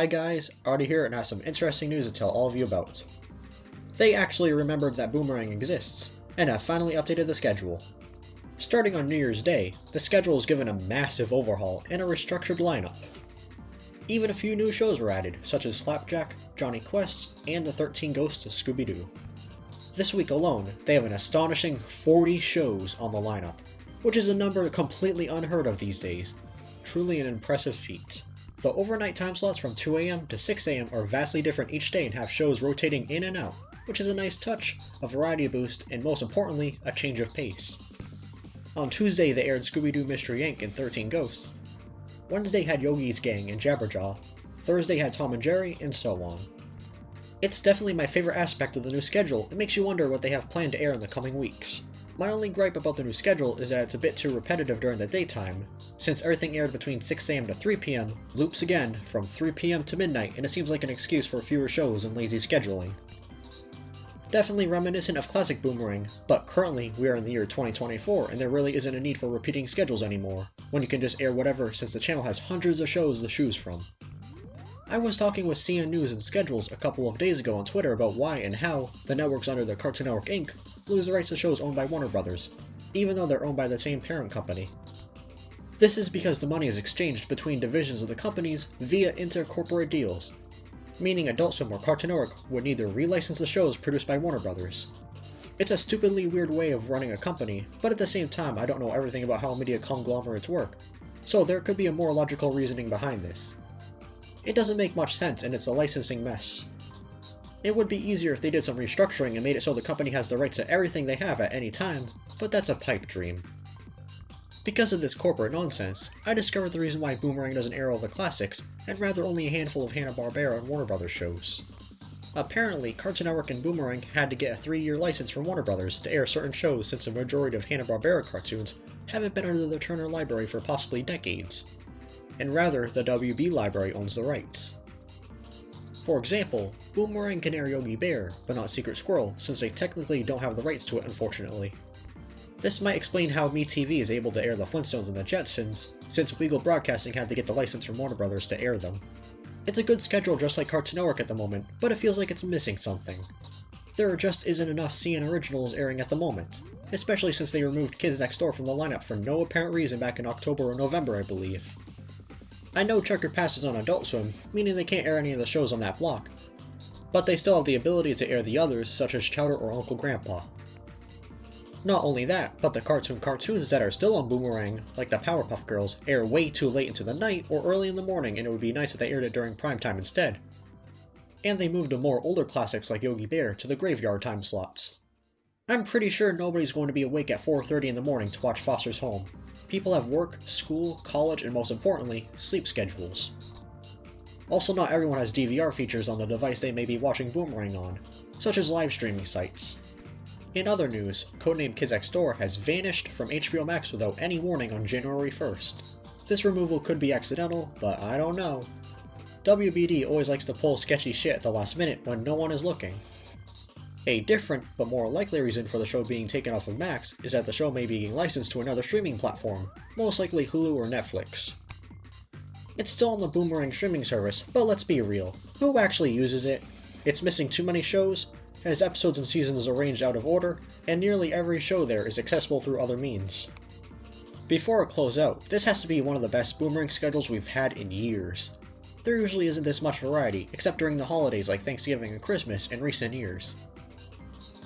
Hi guys, Artie here and I have some interesting news to tell all of you about. They actually remembered that Boomerang exists, and have finally updated the schedule. Starting on New Year's Day, the schedule was given a massive overhaul and a restructured lineup. Even a few new shows were added, such as Flapjack, Johnny Quest, and the 13 Ghosts of Scooby-Doo. This week alone, they have an astonishing 40 shows on the lineup, which is a number completely unheard of these days. Truly an impressive feat. The overnight time slots from 2 AM to 6 AM are vastly different each day and have shows rotating in and out, which is a nice touch, a variety boost, and most importantly, a change of pace. On Tuesday they aired Scooby-Doo Mystery Inc. and 13 Ghosts. Wednesday had Yogi's Gang and Jabberjaw. Thursday had Tom and Jerry, and so on. It's definitely my favorite aspect of the new schedule. It makes you wonder what they have planned to air in the coming weeks. My only gripe about the new schedule is that it's a bit too repetitive during the daytime, since everything aired between 6 AM to 3 PM, loops again from 3 PM to midnight, and it seems like an excuse for fewer shows and lazy scheduling. Definitely reminiscent of classic Boomerang, but currently we are in the year 2024 and there really isn't a need for repeating schedules anymore, when you can just air whatever since the channel has hundreds of shows to choose from. I was talking with CN News and Schedules a couple of days ago on Twitter about why and how the networks under the Cartoon Network Inc. lose the rights to shows owned by Warner Brothers, even though they're owned by the same parent company. This is because the money is exchanged between divisions of the companies via intercorporate deals, meaning Adult Swim or Cartoon Network would need to relicense the shows produced by Warner Brothers. It's a stupidly weird way of running a company, but at the same time I don't know everything about how media conglomerates work, so there could be a more logical reasoning behind this. It doesn't make much sense and it's a licensing mess. It would be easier if they did some restructuring and made it so the company has the rights to everything they have at any time, but that's a pipe dream. Because of this corporate nonsense, I discovered the reason why Boomerang doesn't air all the classics, and rather only a handful of Hanna-Barbera and Warner Brothers shows. Apparently, Cartoon Network and Boomerang had to get a 3-year license from Warner Brothers to air certain shows since a majority of Hanna-Barbera cartoons haven't been under the Turner Library for possibly decades, and rather the WB Library owns the rights. For example, Boomerang can air Yogi Bear, but not Secret Squirrel, since they technically don't have the rights to it unfortunately. This might explain how MeTV is able to air the Flintstones and the Jetsons, since Weagle Broadcasting had to get the license from Warner Brothers to air them. It's a good schedule just like Cartoon Network at the moment, but it feels like it's missing something. There just isn't enough CN originals airing at the moment, especially since they removed Kids Next Door from the lineup for no apparent reason back in October or November I believe. I know Checkered Past is on Adult Swim, meaning they can't air any of the shows on that block, but they still have the ability to air the others such as Chowder or Uncle Grandpa. Not only that, but the cartoons that are still on Boomerang, like the Powerpuff Girls, air way too late into the night or early in the morning, and it would be nice if they aired it during prime time instead. And they moved the more older classics like Yogi Bear to the graveyard time slots. I'm pretty sure nobody's going to be awake at 4:30 in the morning to watch Foster's Home. People have work, school, college, and most importantly, sleep schedules. Also, not everyone has DVR features on the device they may be watching Boomerang on, such as live streaming sites. In other news, codenamed Kids Next Door has vanished from HBO Max without any warning on January 1st. This removal could be accidental, but I don't know. WBD always likes to pull sketchy shit at the last minute when no one is looking. A different, but more likely reason for the show being taken off of Max is that the show may be being licensed to another streaming platform, most likely Hulu or Netflix. It's still on the Boomerang streaming service, but let's be real, who actually uses it? It's missing too many shows, has episodes and seasons arranged out of order, and nearly every show there is accessible through other means. Before I close out, this has to be one of the best Boomerang schedules we've had in years. There usually isn't this much variety, except during the holidays like Thanksgiving and Christmas in recent years.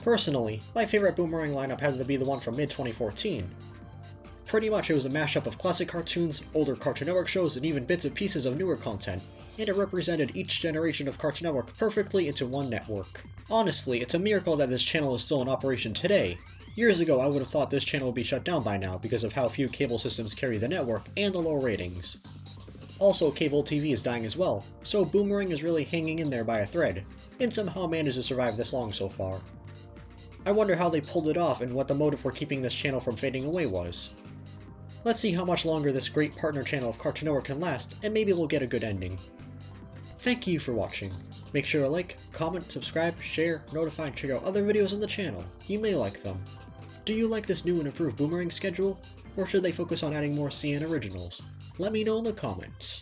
Personally, my favorite Boomerang lineup had to be the one from mid-2014. Pretty much it was a mashup of classic cartoons, older Cartoon Network shows, and even bits and pieces of newer content, and it represented each generation of Cartoon Network perfectly into one network. Honestly, it's a miracle that this channel is still in operation today. Years ago I would have thought this channel would be shut down by now because of how few cable systems carry the network and the low ratings. Also, cable TV is dying as well, so Boomerang is really hanging in there by a thread, and somehow managed to survive this long so far. I wonder how they pulled it off and what the motive for keeping this channel from fading away was. Let's see how much longer this great partner channel of Cartoon Network can last, and maybe we'll get a good ending. Thank you for watching. Make sure to like, comment, subscribe, share, notify, and check out other videos on the channel. You may like them. Do you like this new and improved Boomerang schedule? Or should they focus on adding more CN originals? Let me know in the comments.